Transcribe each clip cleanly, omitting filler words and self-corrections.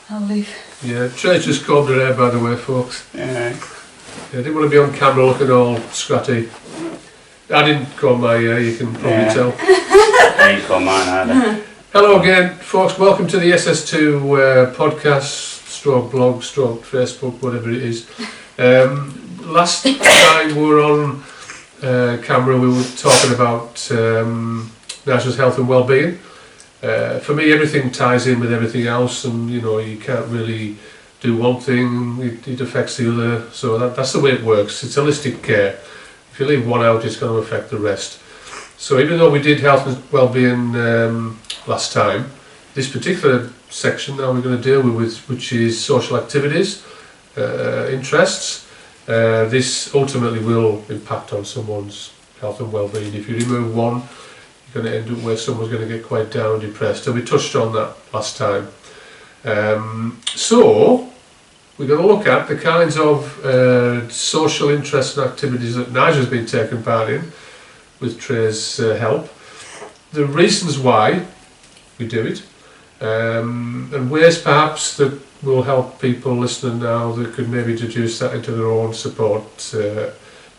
I'll leave. Yeah, Trey's just combed her hair, by the way, folks. Yeah. I didn't want to be on camera looking all scratty. I didn't comb my hair, you can probably tell. I ain't got mine either. Hello again, folks. Welcome to the SS2 podcast, stroke blog, stroke Facebook, whatever it is. Last time we were on camera, we were talking about Naja's health and well-being. For me, everything ties in with everything else, and you can't really do one thing; it affects the other. So that's the way it works. It's holistic care. If you leave one out, it's going to affect the rest. So even though we did health and well-being last time, this particular section now we're going to deal with, which is social activities, interests. This ultimately will impact on someone's health and well-being. If you remove one, you're going to end up where someone's going to get quite down, depressed. And we touched on that last time. So we're going to look at the kinds of social interests and activities that Naja's been taking part in with Trey's help, the reasons why we do it, and ways perhaps that will help people listening now that could maybe introduce that into their own support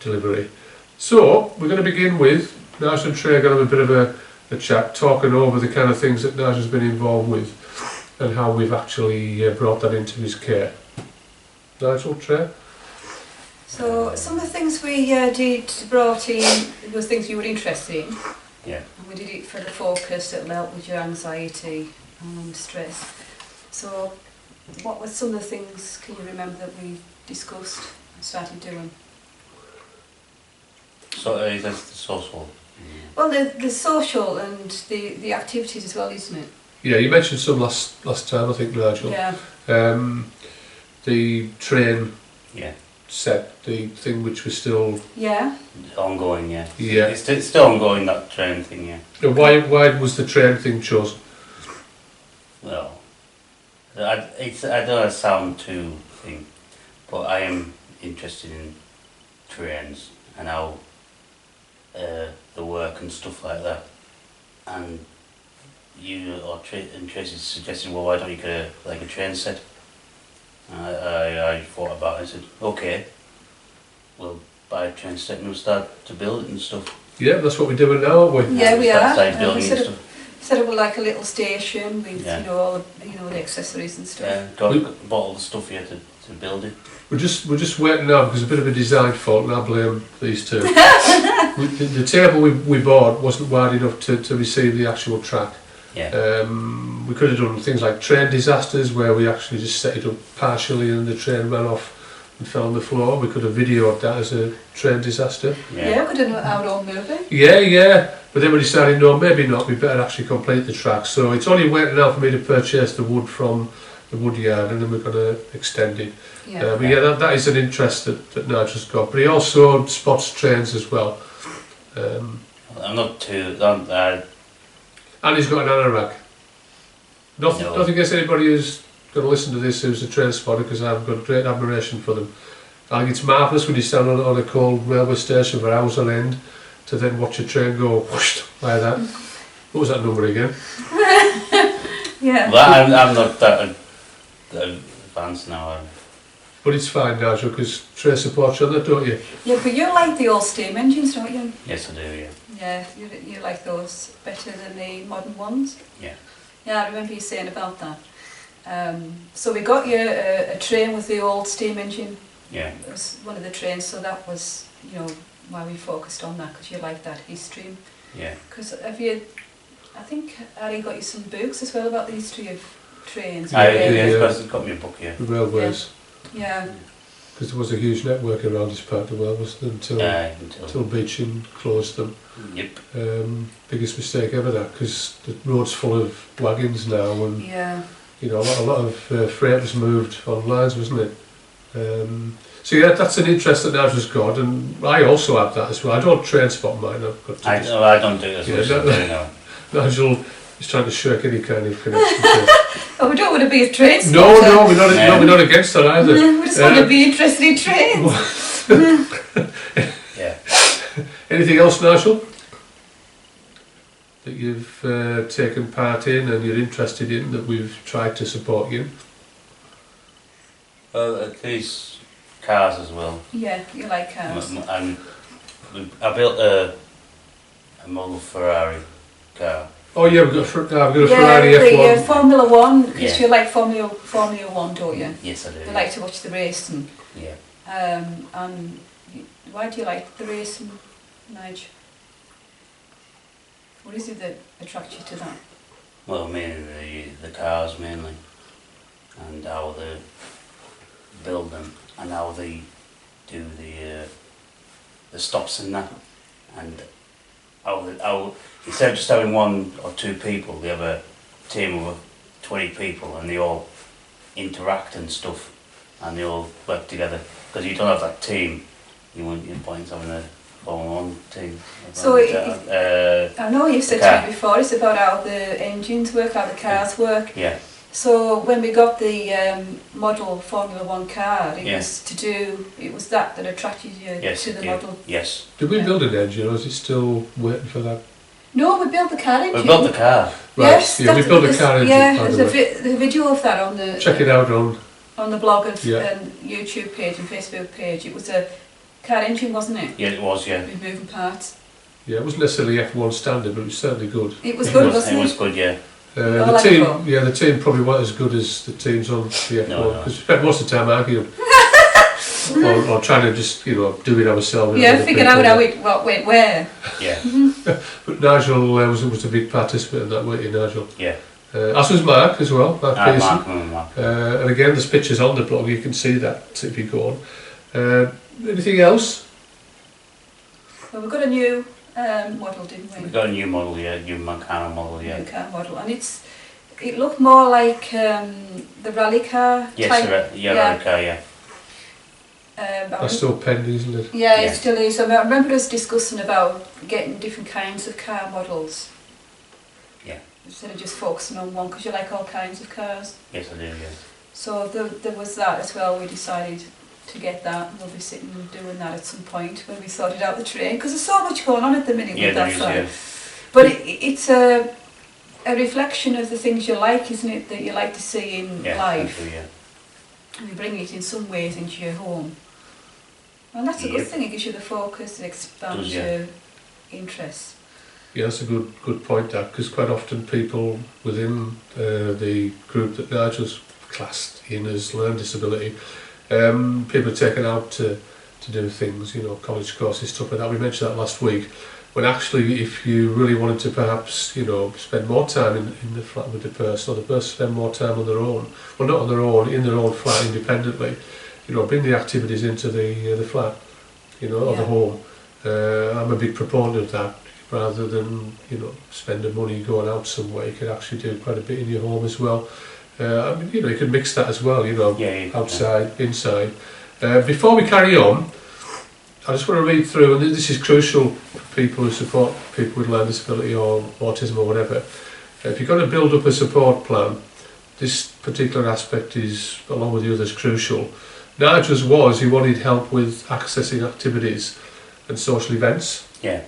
delivery. So we're going to begin with Naja and Trey are going to have a bit of a chat, talking over the kind of things that Naja's been involved with and how we've actually brought that into his care. Nigel, Trey? So some of the things we brought in was things you were interested in. Yeah. And we did it for the focus that'll help with your anxiety and stress. So what were some of the things, can you remember, that we discussed and started doing? So that's the social. Well, the social and the activities as well, isn't it? Yeah, you mentioned some last time, I think, Nigel. Yeah. The train Yeah. set, the thing which was still... Yeah. Ongoing, yeah. Yeah. It's still ongoing, that train thing, yeah. Why was the train thing chosen? Well, I don't know, sound too thing, but I am interested in trains and how the work and stuff like that. And Tracy suggested, well, why don't you get a train set? I thought about it. I said, okay, we'll buy a train set and we'll start to build it and stuff. Yeah, that's what we're doing now, aren't we? Yeah, we are. Start building it and stuff. Set up like a little station with Yeah. all the accessories and stuff. Yeah, bought all the stuff here to build it. We're just waiting now because a bit of a design fault, and I blame these two. The table we bought wasn't wide enough to receive the actual track. Yeah. We could have done things like train disasters where we actually just set it up partially and the train ran off and fell on the floor. We could have videoed that as a train disaster. Yeah, we could have done our own movie. Yeah. But then we decided, no, maybe not. We better actually complete the track. So it's only waiting now for me to purchase the wood from the wood yard, and then we're going to extend it. Yeah. But yeah, that is an interest that Nigel's got. But he also spots trains as well. I'm not too. And he's got an anorak. Nothing against anybody who's going to listen to this who's a train spotter, because I've got great admiration for them. I think it's marvellous when you stand on a cold railway station for hours on end to then watch a train go whoosh like that. What was that number again? Yeah. Well, I'm not that advanced now. But it's fine, Nigel, because Trey supports you on that, don't you? Yeah, but you like the old steam engines, don't you? Yes, I do. Yeah. Yeah, you like those better than the modern ones? Yeah. Yeah, I remember you saying about that. So we got you a train with the old steam engine. Yeah. It was one of the trains, so that was, why we focused on that, because you like that history. Yeah. Because I think Harry got you some books as well about the history of trains. I do, yeah. yes, he's got me a book here. The railways. Yeah. Because there was a huge network around this part of the world, wasn't there, until Beeching closed them. Yep. Biggest mistake ever, that, because the road's full of wagons now, and Yeah. a lot of freight was moved on lines, wasn't it? So yeah, that's an interest that Nigel's got, and I also have that as well. I don't train spot mine. I've got to I don't do this. Yeah, Nigel is trying to shirk any kind of connection to Oh, we don't want to be a train spotter. No, we're not against that either. We just want to be interested in trains. Yeah. Anything else, Nigel, that you've taken part in and you're interested in, that we've tried to support you? Well, these cars as well. Yeah, you like cars. And I built a model Ferrari car. Oh yeah, we've got a Ferrari Yeah, F1. the Formula One, because Yeah. you like Formula One, don't you? Yes, I do. You like to watch the racing. Yeah. And why do you like the racing, Nige? What is it that attracts you to that? Well, mainly the cars mainly, and how they build them, and how they do the stops and that, and how instead of just having one or two people, they have a team of 20 people, and they all interact and stuff, and they all work together. Because you don't have that team, you wouldn't your point having a Formula 1 team. So I know you've said car. to me before, it's about how the engines work, how the cars work. Yeah. So when we got the model Formula One car, Yeah. it was that attracted you Yes. to the yeah, model. Yes. Did we build an engine, or is it still waiting for that? No, we built the car engine. We built the car. Right, Yes, yeah, we built a car engine, Yeah, by the there's way. the video of that on the Check it out on the blog and, Yeah. and YouTube page and Facebook page. It was a car engine, wasn't it? Yeah, it was. Yeah. With moving parts. yeah, it wasn't necessarily F1 standard, but it was certainly good. It was It good, was, wasn't it it? was good. Yeah. I The like team, F1. the team probably weren't as good as the teams on the F1 No, no. because we spent most of the time arguing or trying to just do it ourselves. Yeah, figured out what went where. Yeah. But Nigel was a big participant in that, weren't you, Nigel? Yeah. As was Mark as well, Mark Pearson. Mark. And again, there's pictures on the blog. You can see that if you go on. Anything else? Well, we got a new model, didn't we? We got a new model, yeah, new Mancano model, yeah. New car model, and it looked more like the rally car Yes, type. rally car, yeah. That's still pending, isn't it? Yeah, Yeah. it still is. I remember us discussing about getting different kinds of car models. Yeah. Instead of just focusing on one, because you like all kinds of cars. Yes, I do, yeah. So there was that as well. We decided to get that. We'll be sitting and doing that at some point when we sorted out the train, because there's so much going on at the minute Yeah, with there that is, side. yeah. But it's a reflection of the things you like, isn't it? That you like to see in Yeah, life. I do, yeah. And you bring it in some ways into your home. And that's a good Yep. thing. It gives you the focus. It expands Does, yeah. your interests. Yeah, that's a good point, that, because quite often people within the group that Nigel's classed in as learning disability, people are taken out to do things, college courses, stuff like that. We mentioned that last week. When actually, if you really wanted to perhaps, spend more time in the flat with the person, or the person spend more time on their own, well, not on their own, in their own flat independently, bring the activities into the flat, or the Yeah. home. I'm a big proponent of that. Rather than spending money going out somewhere, you could actually do quite a bit in your home as well. You could mix that as well. Yeah, outside, inside. Before we carry on, I just want to read through, and this is crucial for people who support people with learning disability or autism or whatever. If you're going to build up a support plan, this particular aspect is, along with the others, crucial. Nigel's he wanted help with accessing activities and social events. Yeah.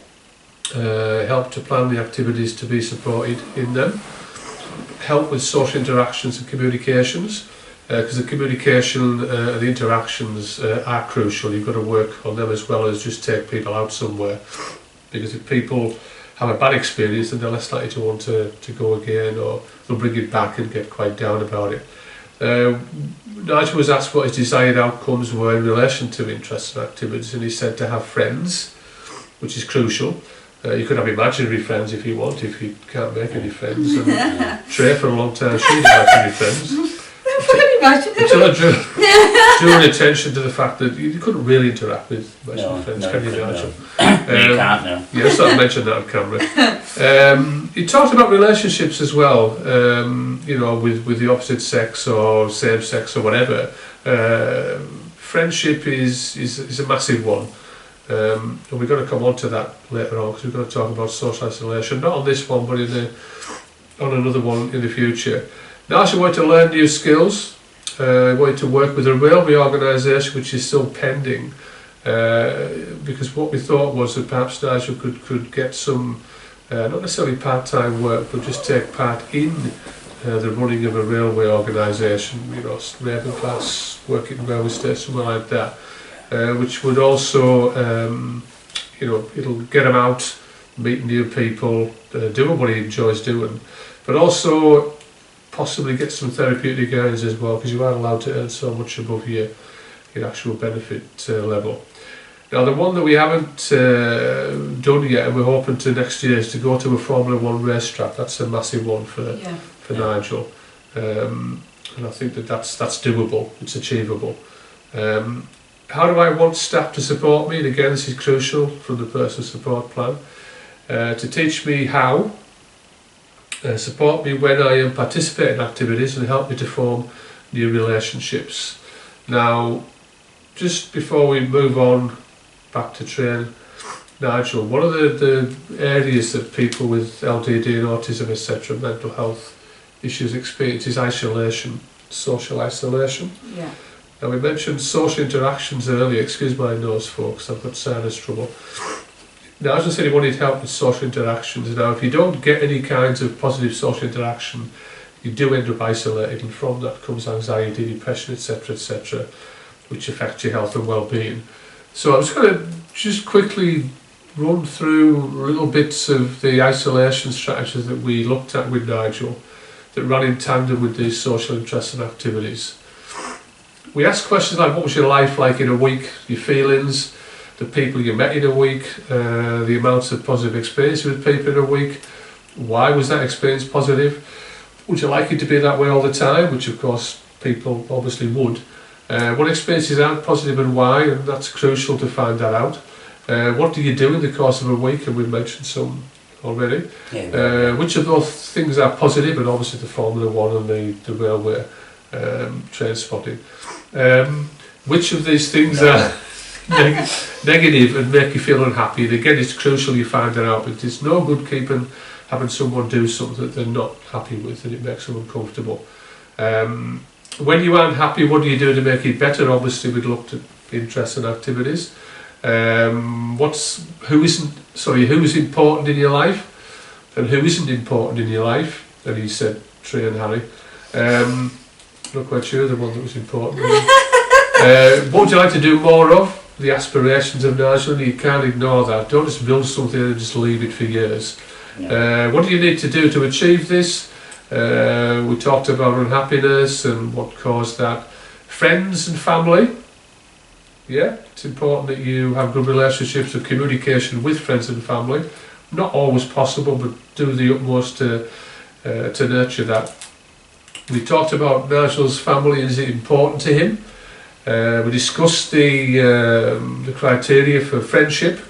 Help to plan the activities to be supported in them, help with social interactions and communications, because the communication and the interactions are crucial. You've got to work on them as well as just take people out somewhere, because if people have a bad experience, then they're less likely to want to go again, or they'll bring it back and get quite down about it. Nigel was asked what his desired outcomes were in relation to interests and activities, and he said to have friends, which is crucial. You could have imaginary friends if you want, if you can't make any friends. And Trey, for a long time, she didn't have any friends. Until I drew attention to the fact that you couldn't really interact with imaginary friends, can you, Nigel? You can't, no. Yes, I mentioned that on camera. He talked about relationships as well, with the opposite sex or same sex or whatever. Friendship is a massive one. And we're going to come on to that later on, because we're going to talk about social isolation, not on this one, but on another one in the future. Now she wanted to learn new skills, wanted to work with a railway organisation, which is still pending, because what we thought was that perhaps Nigel could get some, not necessarily part-time work, but just take part in the running of a railway organisation, you know, Ravenclass, working railway station, something like that, which would also, you know, it'll get him out, meet new people, doing what he enjoys doing, but also possibly get some therapeutic earnings as well, because you aren't allowed to earn so much above your actual benefit level. Now, the one that we haven't done yet, and we're hoping to next year, is to go to a Formula 1 racetrack. That's a massive one for Nigel, and I think that's doable. It's achievable. How do I want staff to support me? And again, this is crucial from the personal support plan. To teach me how, support me when I am participating in activities, and help me to form new relationships. Now, just before we move on back to train Nigel, one of the areas that people with LDD and autism, etc., mental health issues experience is isolation, social isolation. Yeah. Now, we mentioned social interactions earlier. Excuse my nose, folks, I've got sinus trouble. Now, as I said, he wanted help with social interactions. Now, if you don't get any kinds of positive social interaction, you do end up isolated, and from that comes anxiety, depression, etc., which affect your health and well-being. So I was going to just quickly run through little bits of the isolation strategies that we looked at with Nigel that ran in tandem with these social interests and activities. We asked questions like, what was your life like in a week, your feelings, the people you met in a week, the amounts of positive experience with people in a week, why was that experience positive, would you like it to be that way all the time, which of course people obviously would. What experiences aren't positive and why, and that's crucial to find that out. What do you do in the course of a week, and we've mentioned some already. Which of those things are positive, and obviously the Formula 1 and the railway train spotting. Which of these things are negative and make you feel unhappy, and again it's crucial you find that out, because it's no good having someone do something that they're not happy with and it makes them uncomfortable. When you aren't happy, what do you do to make it better? Obviously we'd looked at interests and activities. Who is important in your life and who isn't important in your life? And he said Trey and Harry. Not quite sure the one that was important. What would you like to do more of? The aspirations of Nigel, you can't ignore that. Don't just build something and just leave it for years. No. What do you need to do to achieve this? We talked about unhappiness and what caused that. Friends and family. Yeah, it's important that you have good relationships and communication with friends and family. Not always possible, but do the utmost to nurture that. We talked about Nigel's family. Is it important to him? We discussed the criteria for friendship,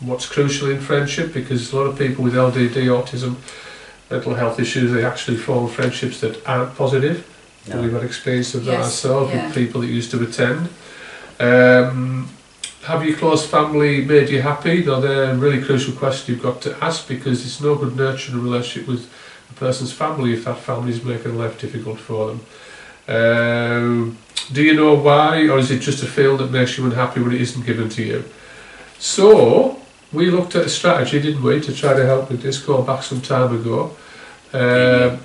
what's crucial in friendship, because a lot of people with LDD, autism, mental health issues, they actually form friendships that aren't positive. No. We've had experience of that ourselves with people that used to attend. Have your close family made you happy? Now they're a really crucial question you've got to ask, because it's no good nurturing a relationship with a person's family if that family is making life difficult for them. Do you know why, or is it just a feeling that makes you unhappy when it isn't given to you? So we looked at a strategy, didn't we, to try to help with this, going back some time ago. And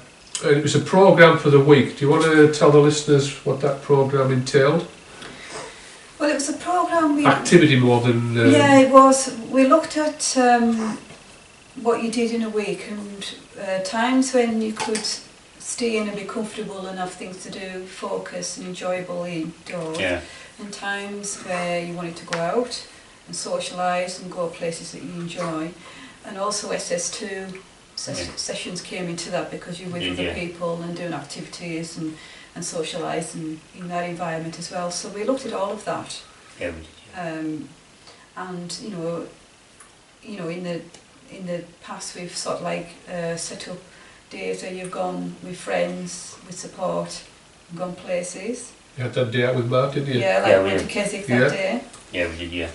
it was a programme for the week. Do you want to tell the listeners what that programme entailed? Well, it was a programme... Activity more than... Yeah, it was. We looked at what you did in a week, and times when you could stay in and be comfortable and have things to do, focus and enjoyable indoors. Yeah. And times where you wanted to go out and socialise and go places that you enjoy. And also SS2 sessions came into that, because you're with other people and doing activities and socialising in that environment as well. So we looked at all of that. Yeah. And you know, in the past we've sort of like set up days where you've gone with friends, with support, and gone places. You had that day out with Mark, didn't you? Yeah, like we went to Keswick that day. Yeah, we did, yeah.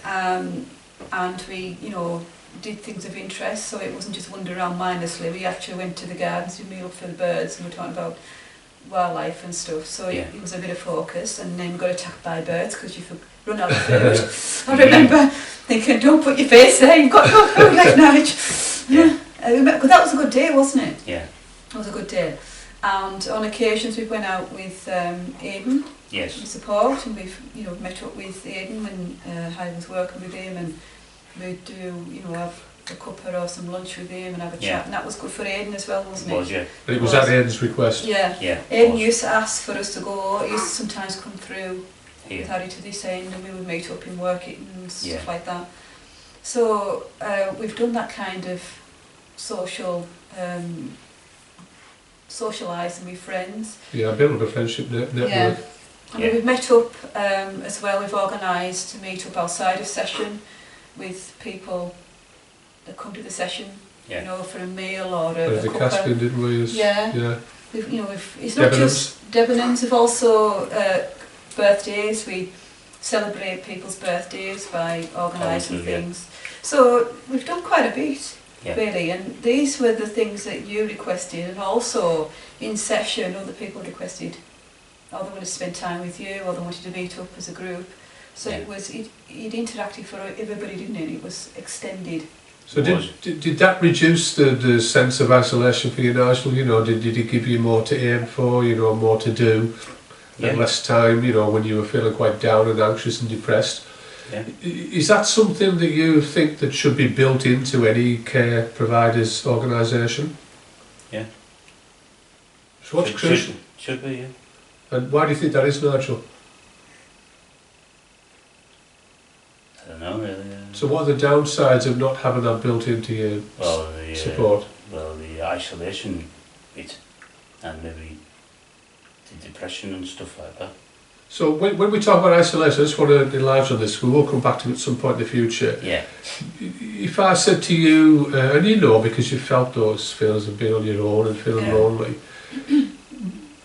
And we, did things of interest, so it wasn't just wandering around mindlessly. We actually went to the gardens, we looked for the birds, and we were talking about wildlife and stuff. So it was a bit of focus, and then we got attacked by birds because you run out of food. I remember thinking, don't put your face there, you've got no food like Nige. Because that was a good day, wasn't it? Yeah. It was a good day. and on occasions we've went out with Aidan Yes. in support, and we've met up with Aidan when I was working with him, and we'd do have a cuppa or some lunch with him and have a Yeah. chat, and that was good for Aidan as well, wasn't it? Was yeah. And it was at Aidan's request. Yeah. Yeah. Aidan was. used to ask for us to go. He used to sometimes come through with Here. Harry to this end, and we would meet up in Workington and stuff Yeah. like that. So we've done that kind of social socialising with friends. Yeah, build a friendship network. Yeah. And Yeah. we've met up as well. We've organised to meet up outside of session with people that come to the session, Yeah. for a meal or a With the cuppa. Caspian, didn't we? Yeah. Yeah. It's not Debenhams. just Debenhams. We've also birthdays. We celebrate people's birthdays by organising Obviously, yeah. things. So we've done quite a bit, Yeah. really. And these were the things that you requested, and also in session, other people requested. Or they wanted to spend time with you, or they wanted to meet up as a group. So Yeah. it interacted for everybody, didn't it? It was extended. So did that reduce the sense of isolation for you, Nigel? Did it give you more to aim for, more to do, Yeah. and less time, when you were feeling quite down and anxious and depressed? Yeah. Is that something that you think that should be built into any care provider's organisation? Yeah. So what's crucial? Should be, yeah. And why do you think that is, Nigel? I don't know really. So what are the downsides of not having that built into your Well, support? the isolation bit, and maybe the depression and stuff like that. So when we talk about isolation, I just want to enlarge on this. We will come back to it at some point in the future. Yeah. If I said to you, and because you felt those feelings of being on your own and feeling Yeah. lonely,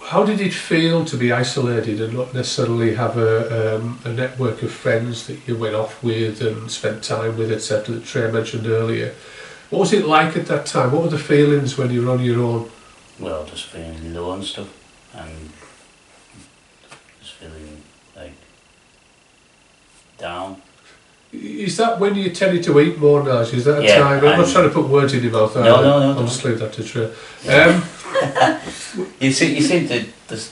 how did it feel to be isolated and not necessarily have a network of friends that you went off with and spent time with, etc., that Trey mentioned earlier? What was it like at that time? What were the feelings when you were on your own? Well, just feeling low and stuff, and just feeling like down. Is that when you tended to eat more, Naj? Is that a Yeah, time? I'm not I'm- trying to put words in your mouth. No, either. no, no, I'll don't. just leave that to Trey. Yeah. You seem to just,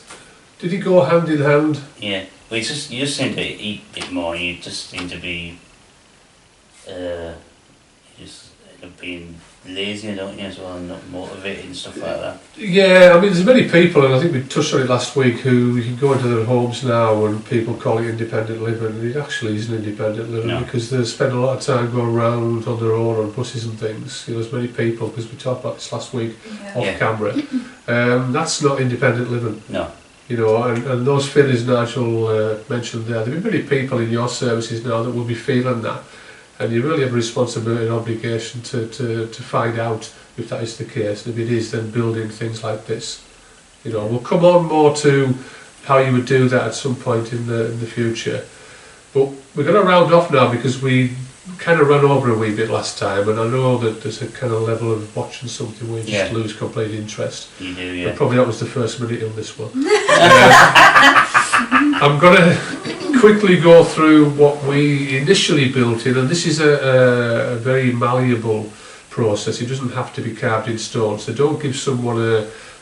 Did it go hand in hand? yeah. Well, you just seem to eat a bit more. You just seem to be, you just end up being lazy, don't you, as well, and not motivated and stuff like that. Yeah, I mean, there's many people, and I think we touched on it last week, who you can go into their homes now and people call it independent living, and it actually isn't independent living No. because they spend a lot of time going around on their own on buses and things. There's many people, because we talked about this last week Yeah. off Yeah. camera. That's not independent living. No. And those feelings Nigel mentioned there be many people in your services now that will be feeling that, and you really have a responsibility and obligation to find out if that is the case, and if it is, then building things like this. We'll come on more to how you would do that at some point in the future, but we're going to round off now because we kind of ran over a wee bit last time, and I know that there's a kind of level of watching something where you just Yeah. lose complete interest. You do, But yeah. probably that was the first minute of this one. I'm going to quickly go through what we initially built in, and this is a very malleable process. It doesn't have to be carved in stone, so don't give someone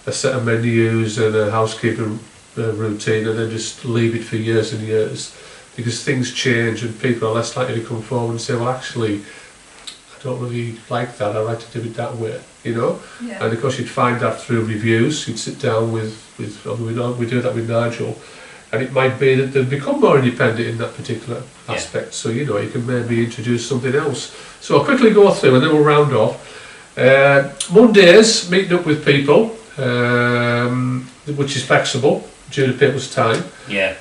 a set of menus and a housekeeping routine and then just leave it for years and years, because things change and people are less likely to come forward and say, well, actually, I don't really like that, I like to do it that way, Yeah. And of course you'd find that through reviews. You'd sit down with we do that with Nigel, and it might be that they've become more independent in that particular aspect. So you can maybe introduce something else. So I'll quickly go through and then we'll round off. Mondays, meeting up with people, which is flexible due to people's time. Yeah.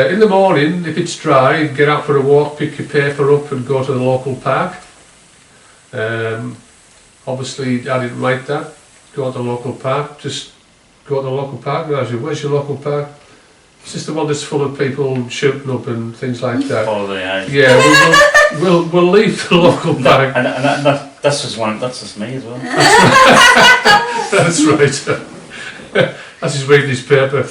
In the morning, if it's dry, get out for a walk, pick your paper up and go to the local park. Obviously, I didn't like that. Go to the local park, just go to the local park. Where's your local park? It's just the one that's full of people shooting up and things like that. Follow the eye. Yeah, we'll leave the local park. And that's just me as well. That's right. That's his reading his paper.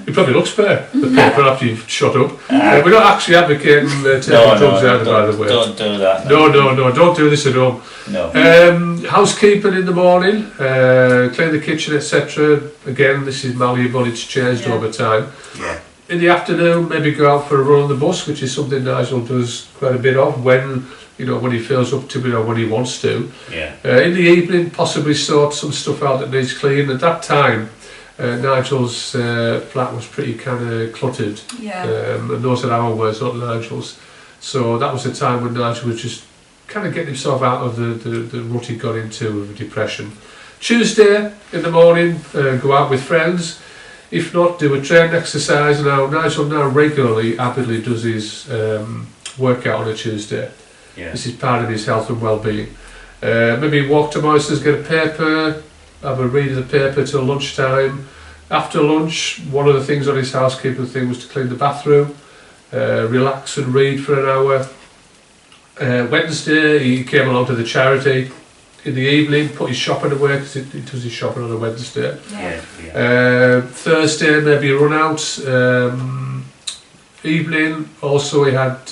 It probably looks better, the paper after you've shut up. We're not actually advocating taking drugs either, by the way. Don't do that. No, don't do this at home. No. Housekeeping in the morning, clean the kitchen, etc. Again, this is malleable, it's changed over time. Yeah. In the afternoon, maybe go out for a run on the bus, which is something Nigel does quite a bit of when he feels up to it or when he wants to. Yeah. In the evening, possibly sort some stuff out that needs cleaning. At that time, Nigel's flat was pretty kind of cluttered. Yeah. And those are our words, not Nigel's. So that was the time when Nigel was just kind of getting himself out of the rut he got into of depression. Tuesday in the morning, go out with friends. If not, do a training exercise. Now, Nigel now regularly, avidly does his workout on a Tuesday. Yeah. This is part of his health and well-being. Maybe walk to Moister's, get a paper, have a read of the paper till lunchtime. After lunch, one of the things on his housekeeping thing was to clean the bathroom, relax and read for an hour. Wednesday, he came along to the charity. In the evening, put his shopping away because he does his shopping on a Wednesday. Thursday, maybe a run out. Evening, also he had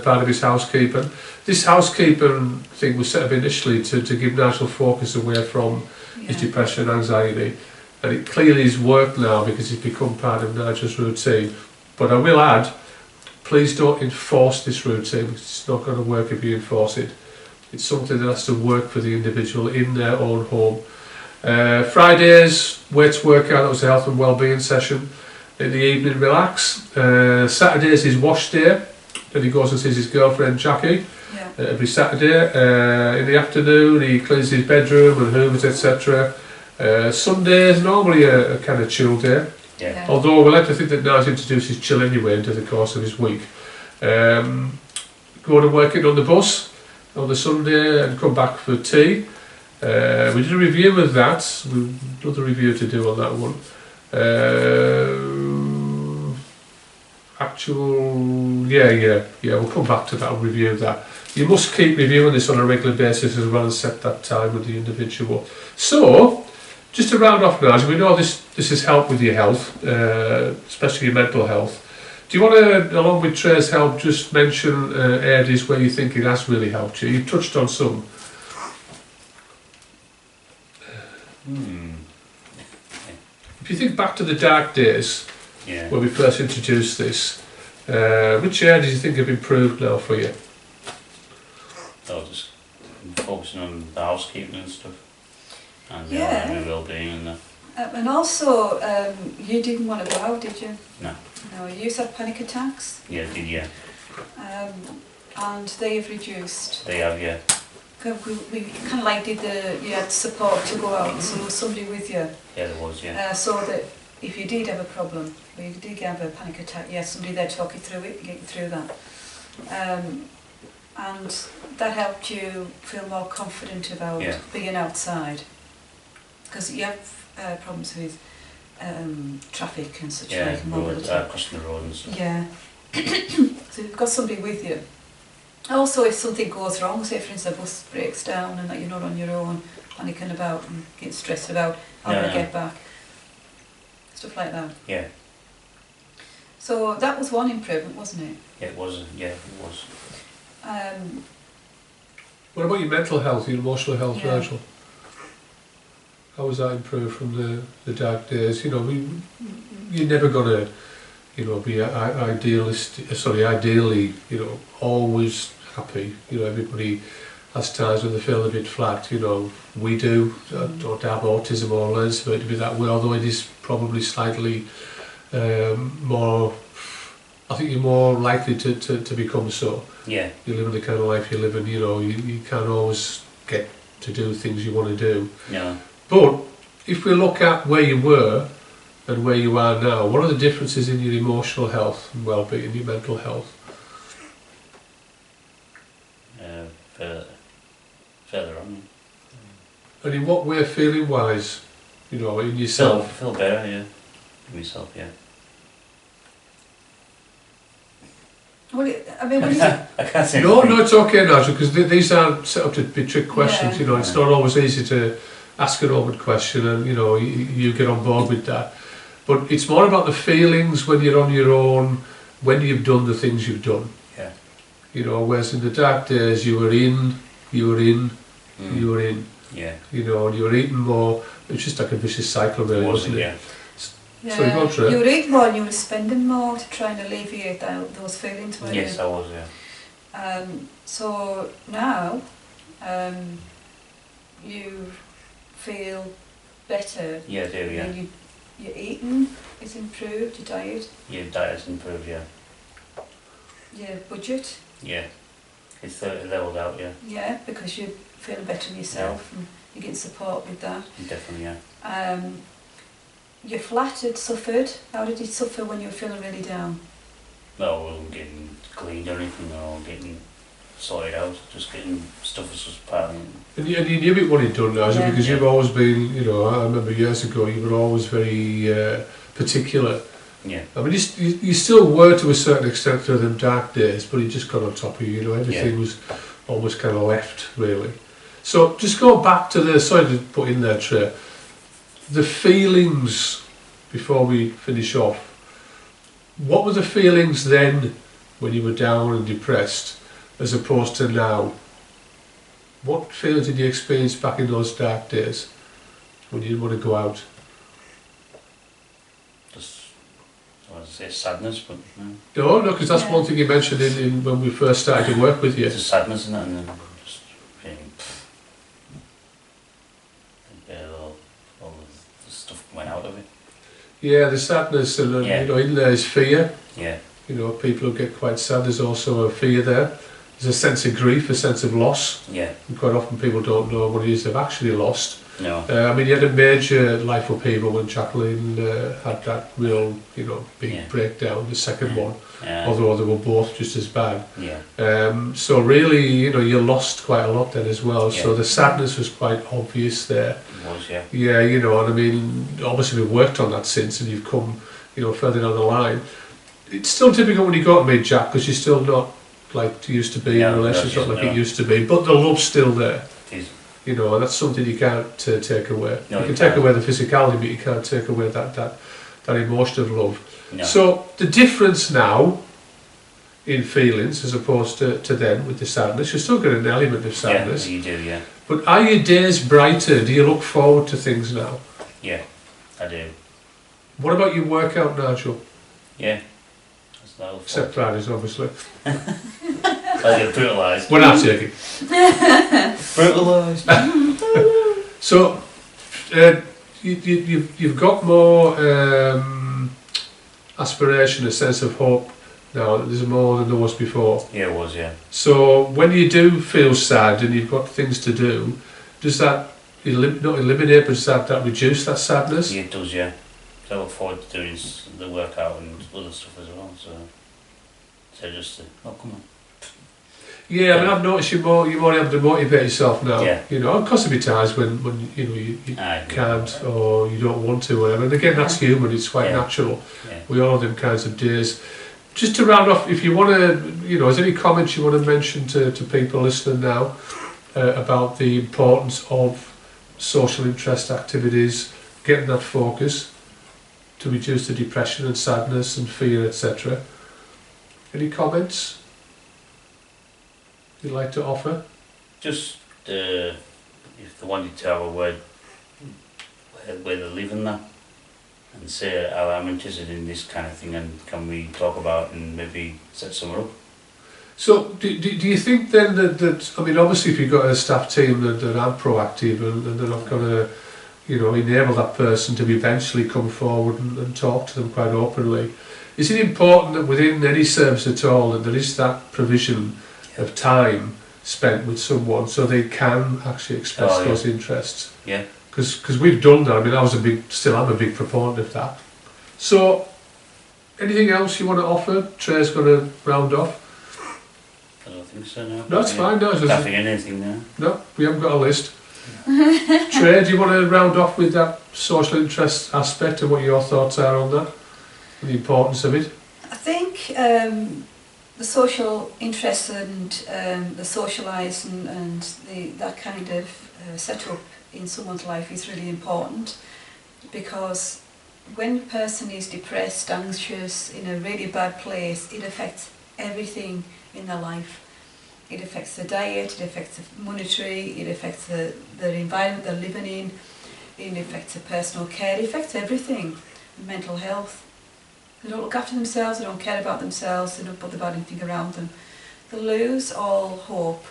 part of his housekeeping. This housekeeping thing was set up initially to give Nigel focus away from his depression and anxiety. And it clearly has worked now because it's become part of Nigel's routine. But I will add, please don't enforce this routine because it's not going to work if you enforce it. It's something that has to work for the individual in their own home. Fridays, weights workout, that was a health and well-being session. In the evening, relax. Saturday's his wash day. Then he goes and sees his girlfriend Jackie every Saturday. In the afternoon, he cleans his bedroom and hoovers, etc. Sunday is normally a kind of chill day. Yeah. Although we like to think that Nigel introduces chill anyway into the course of his week. Go to working on the bus on the Sunday and come back for tea. We did a review of that. We've another review to do on that one. We'll come back to that and review that. You must keep reviewing this on a regular basis as well and set that time with the individual. So, just to round off now, as we know this has helped with your health, especially your mental health. Do you want to, along with Trey's help, just mention areas where you think it has really helped you? You touched on some. If you think back to the dark days when we first introduced this, which areas do you think have improved now for you? So just focusing on the housekeeping and stuff, and my well-being and that. And also, you didn't want to go out, did you? No. No, you used to have panic attacks. Yeah, I did, yeah. And they've reduced. They have, yeah. We kind of like you had support to go out, so there was somebody with you. Yeah, there was, yeah. So that if you did have a problem, or you did have a panic attack, somebody there to talk you through it, get you through that. And that helped you feel more confident about being outside. Because you have problems with traffic and such like mobility. Crossing the road and stuff. Yeah. So you've got somebody with you. Also, if something goes wrong, say for instance a bus breaks down and that you're not on your own, panicking about and getting stressed about how to get back. Stuff like that. Yeah. So that was one improvement, wasn't it? Yeah, it was. Yeah, it was. What about your mental health, your emotional health, Nigel? How was that improved from the dark days? You're never gonna, be ideally, always happy. Everybody has times when they feel a bit flat. We do. Don't have autism or learns for it to be that way. Although it is probably slightly more. I think you're more likely to become so. Yeah. You live in the kind of life you live in. You can't always get to do things you want to do. No. But if we look at where you were and where you are now, what are the differences in your emotional health and well-being, your mental health? Further on. And in what way, feeling-wise, in yourself? Feel better, yeah. In myself, yeah. Well, I can't say. No, it's okay, Nigel, because these aren't set up to be trick questions. Yeah. It's not always easy to ask an open question and you get on board with that. But it's more about the feelings when you're on your own, when you've done the things you've done. Yeah. You know, whereas in the dark days you were in, you were in, you were in. Yeah. You know, and you were eating more. It was just like a vicious cycle, really, wasn't it? Yeah. Yeah. So you go through it. You were eating more and you were spending more to try and alleviate those feelings, weren't Yes, you? I was. Yeah. So now you feel better. Yeah, I do. Yeah. And your eating is improved, your diet, Your diet's improved. Yeah. your budget. Yeah. It's leveled out. Yeah. Yeah, because you're feeling better with yourself and you're getting support with that. Definitely. Yeah. Your flat had suffered. How did it suffer when you were feeling really down? No, I wasn't getting cleaned or anything, or getting sorted out. Just getting stuff was just piling. And you knew it what he'd done, Nigel, Yeah. because you've always been, you know, I remember years ago, you were always very particular. Yeah. I mean, you still were to a certain extent through them dark days, but he just got on top of you, you know, everything was almost kind of left, really. So just go back to the, sorry to put in there, Trey, the feelings, before we finish off, what were the feelings then when you were down and depressed, as opposed to now? What feelings did you experience back in those dark days when you didn't want to go out? Just, I want to say sadness, but No, because that's Yeah. one thing you mentioned in when we first started to work with you. just sadness and that, and then just feeling. All the stuff went out of it. Yeah, the sadness, and then, Yeah. you know, in there is fear. Yeah. You know, people who get quite sad, there's also a fear there. There's a sense of grief, a sense of loss. Yeah. And quite often people don't know what it is they've actually lost. No. I mean, you had a major life upheaval when Jacqueline had that real, you know, big Yeah. breakdown, the second one, Yeah. although they were both just as bad. Yeah. So really, you know, you lost quite a lot then as well. So Yeah. the sadness was quite obvious there. It was. Yeah. Yeah, you know, and I mean, obviously we've worked on that since, and you've come, you know, further down the line. It's still difficult when you go to meet Jack, because you're still not like you used to be, Yeah, in a relationship no, like no. it used to be, but the love's still there. It is. You know, and that's something you can't take away. No, you can you take can't. away the physicality, but you can't take away that emotion of love. No. So the difference now in feelings as opposed to then with the sadness, you're still got an element of sadness. Yeah, you do. Yeah. But are your days brighter? Do you look forward to things now? Yeah. I do. What about your workout, Nigel? Yeah. That's not Except Fridays, obviously. I get brutalised. We're not taking. Brutalised. So you've got more aspiration, a sense of hope now. There's more than there was before. Yeah, it was. Yeah. So when you do feel sad and you've got things to do, does that not eliminate, but does that reduce that sadness? Yeah, it does. Yeah. So I look forward to doing the workout and other stuff as well. So just oh, come on. Yeah, I mean, I've noticed you're more able to motivate yourself now. Yeah. You know, of course there'll be times when you know you Aye. can't or you don't want to, or whatever. And again, that's human. It's quite Yeah. natural. Yeah. We all have them kinds of days. Just to round off, if you want to, you know, is there any comments you want to mention to people listening now about the importance of social interest activities, getting that focus to reduce the depression and sadness and fear, etc. Any comments you'd like to offer? Just if they wanted to have a word where they live in that, and say, oh, I'm interested in this kind of thing, and can we talk about and maybe set someone up? So do you think then that I mean, obviously if you've got a staff team that are proactive and they're not going to, you know, enable that person to eventually come forward and talk to them quite openly, is it important that within any service at all that there is that provision of time spent with someone so they can actually express Oh, yeah. those interests? Yeah. Because we've done that. I mean, I'm a big proponent of that. So, anything else you want to offer? Trey's going to round off. I don't think so, no. No, it's fine. No, it's just- Nothing, anything now. no, we haven't got a list. Trey, do you want to round off with that social interest aspect and what your thoughts are on that? And the importance of it? I think the social interest and the socialising and that kind of setup in someone's life is really important, because when a person is depressed, anxious, in a really bad place, it affects everything in their life. It affects the diet, it affects the monetary, it affects the environment they're living in, it affects the personal care, it affects everything, mental health. They don't look after themselves, they don't care about themselves, they don't bother about anything around them. They lose all hope.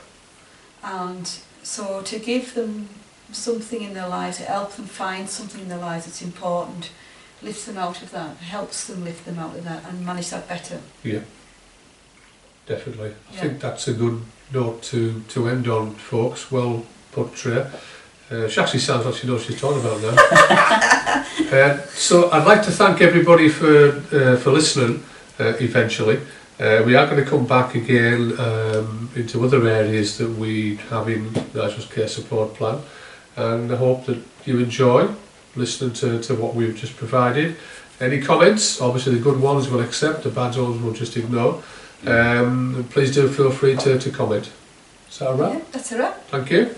And so to give them something in their lives, to help them find something in their lives that's important, lifts them out of that, helps them lift them out of that and manage that better. Yeah, definitely. I Yeah. think that's a good note to end on, folks. Well put, Trey. She actually sounds like she knows what she's talking about now. So I'd like to thank everybody for listening eventually. We are going to come back again into other areas that we have in Nigel's Care Support Plan, and I hope that you enjoy listening to what we've just provided. Any comments, obviously the good ones we'll accept, the bad ones we'll just ignore. Please do feel free to comment. Is that all right? Yeah, that's a wrap. Thank you.